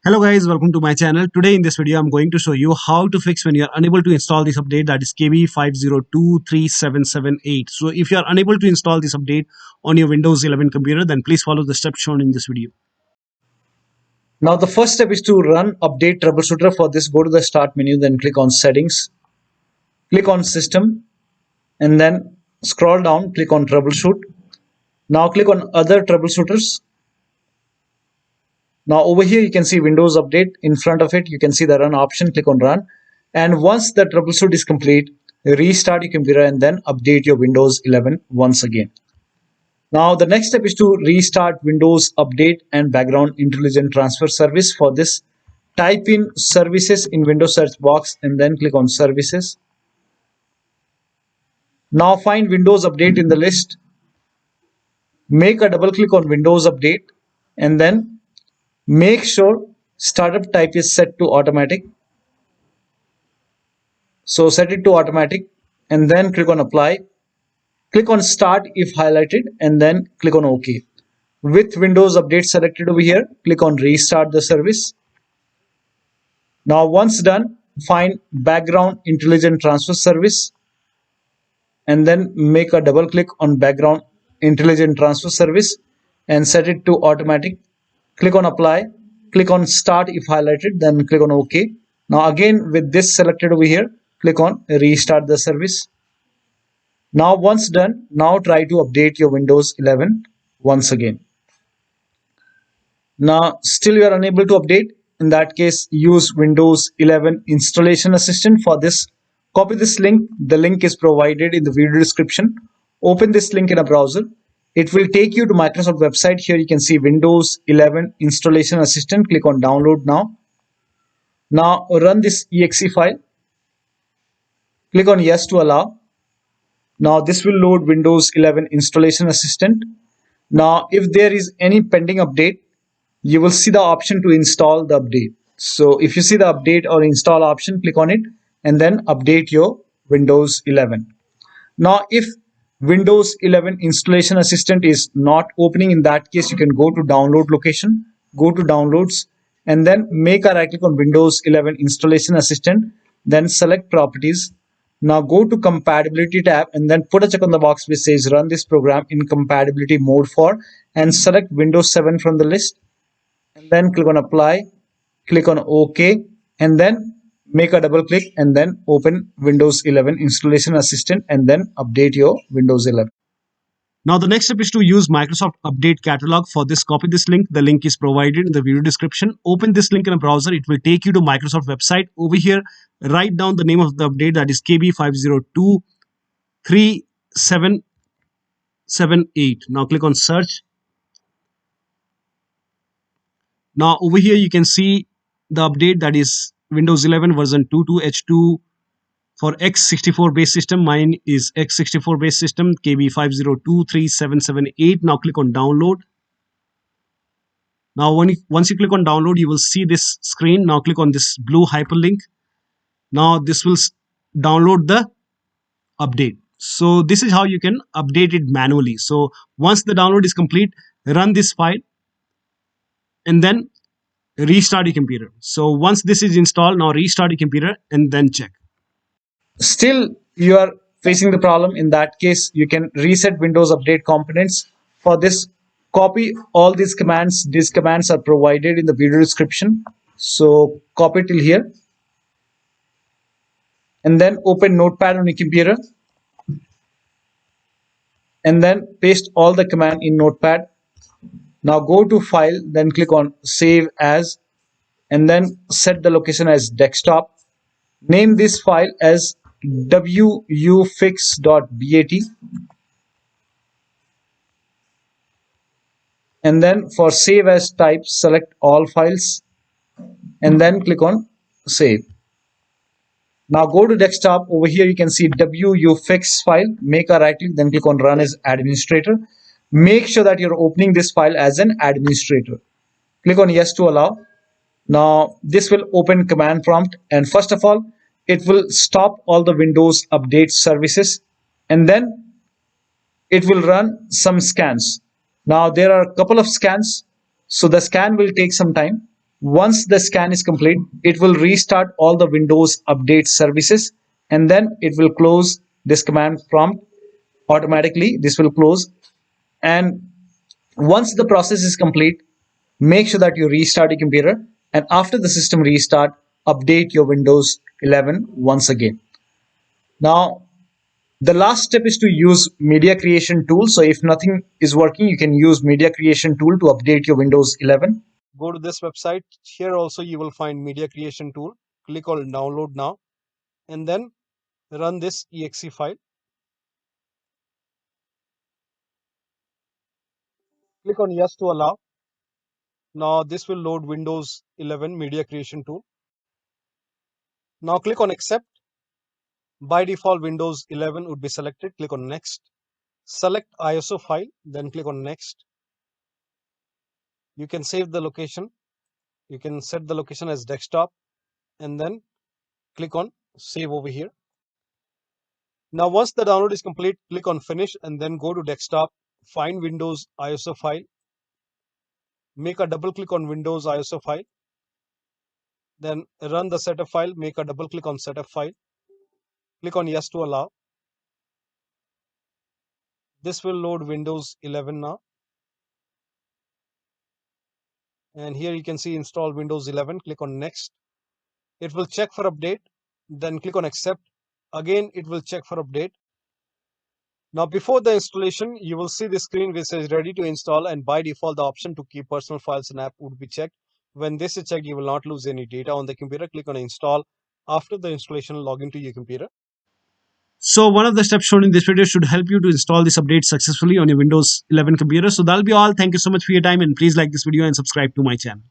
Hello guys, welcome to my channel. Today in this video I'm going to show you how to fix when you are unable to install this update, that is KB5023778. So if you are unable to install this update on your Windows 11 computer, then please follow the steps shown in this video. Now the first step is to run update troubleshooter. For this, go to the start menu, then click on settings, click on system, and then scroll down, click on troubleshoot. Now click on other troubleshooters. Now over here you can see Windows Update. In front of it you can see the run option. Click on run, and once the troubleshoot is complete, restart your computer and then update your Windows 11 once again. Now the next step is to restart Windows Update and Background Intelligent Transfer Service. For this, type in services in Windows search box and then click on services. Now find Windows Update in the list. Make a double click on Windows Update and then make sure startup type is set to automatic. So set it to automatic and then click on apply. Click on start if highlighted and then click on OK. With Windows Update selected over here, click on restart the service. Now once done, find Background Intelligent Transfer Service and then make a double click on Background Intelligent Transfer Service and set it to automatic. Click on apply, click on start if highlighted, then click on OK. Now again with this selected over here, click on restart the service. Now once done, now try to update your Windows 11 once again. Now still you are unable to update. In that case, use Windows 11 installation assistant. For this, copy this link. The link is provided in the video description. Open this link in a browser. It will take you to Microsoft website. Here you can see Windows 11 installation assistant. Click on download now. Now run this exe file. Click on yes to allow. Now this will load Windows 11 installation assistant. Now if there is any pending update, you will see the option to install the update. So if you see the update or install option, click on it and then update your Windows 11. Now if Windows 11 installation assistant is not opening, in that case you can go to download location, go to downloads and then make a right click on Windows 11 installation assistant, then select properties. Now go to compatibility tab and then put a check on the box which says run this program in compatibility mode for, and select Windows 7 from the list and then click on apply, click on OK and then make a double click and then open Windows 11 installation assistant and then update your Windows 11. Now the next step is to use Microsoft Update Catalog. For this, copy this link. The link is provided in the video description. Open this link in a browser. It will take you to Microsoft website. Over here, write down the name of the update, that is KB5023778. Now click on search. Now over here you can see the update, that is Windows 11 version 22H2 for x64 base system. Mine is x64 base system, KB5023778. Now click on download. Now once you click on download, you will see this screen. Now click on this blue hyperlink. Now this will download the update. So this is how you can update it manually. So once the download is complete, run this file and then restart your computer. So once this is installed, now restart your computer and then check. Still you are facing the problem. In that case, you can reset Windows Update components. For this, copy all these commands. These commands are provided in the video description. So copy till here and then open Notepad on your computer and then paste all the command in Notepad. Now go to file, then click on save as and then set the location as desktop. Name this file as wuauserv.bat and then for save as type, select all files and then click on save. Now go to desktop. Over here you can see wuauserv file. Make a right click, then click on run as administrator. Make sure that you're opening this file as an administrator. Click on yes to allow. Now this will open command prompt, and first of all it will stop all the Windows Update services and then it will run some scans. Now there are a couple of scans, so the scan will take some time. Once the scan is complete, it will restart all the Windows update services, and then it will close this command prompt automatically. This will close, and once the process is complete, make sure that you restart your computer, and after the system restart, update your Windows 11 once again. Now, the last step is to use media creation tool. So if nothing is working, you can use media creation tool to update your Windows 11. Go to this website. Here also you will find media creation tool. Click on download now and then run this exe file. Click on yes to allow. Now this will load Windows 11 media creation tool. Now click on accept. By default Windows 11 would be selected. Click on next. Select ISO file, then click on next. You can save the location. You can set the location as desktop and then click on save over here. Now once the download is complete, click on finish and then go to desktop, find Windows ISO file, make a double click on Windows ISO file, then run the setup file, make a double click on setup file, click on yes to allow. This will load Windows 11 now. And here you can see install Windows 11, click on next. It will check for update, then click on accept. Again, it will check for update. Now before the installation, you will see the screen which says ready to install, and by default the option to keep personal files and app would be checked. When this is checked, you will not lose any data on the computer. Click on install. After the installation, log into your computer. So one of the steps shown in this video should help you to install this update successfully on your Windows 11 computer. So that'll be all. Thank you so much for your time, and please like this video and subscribe to my channel.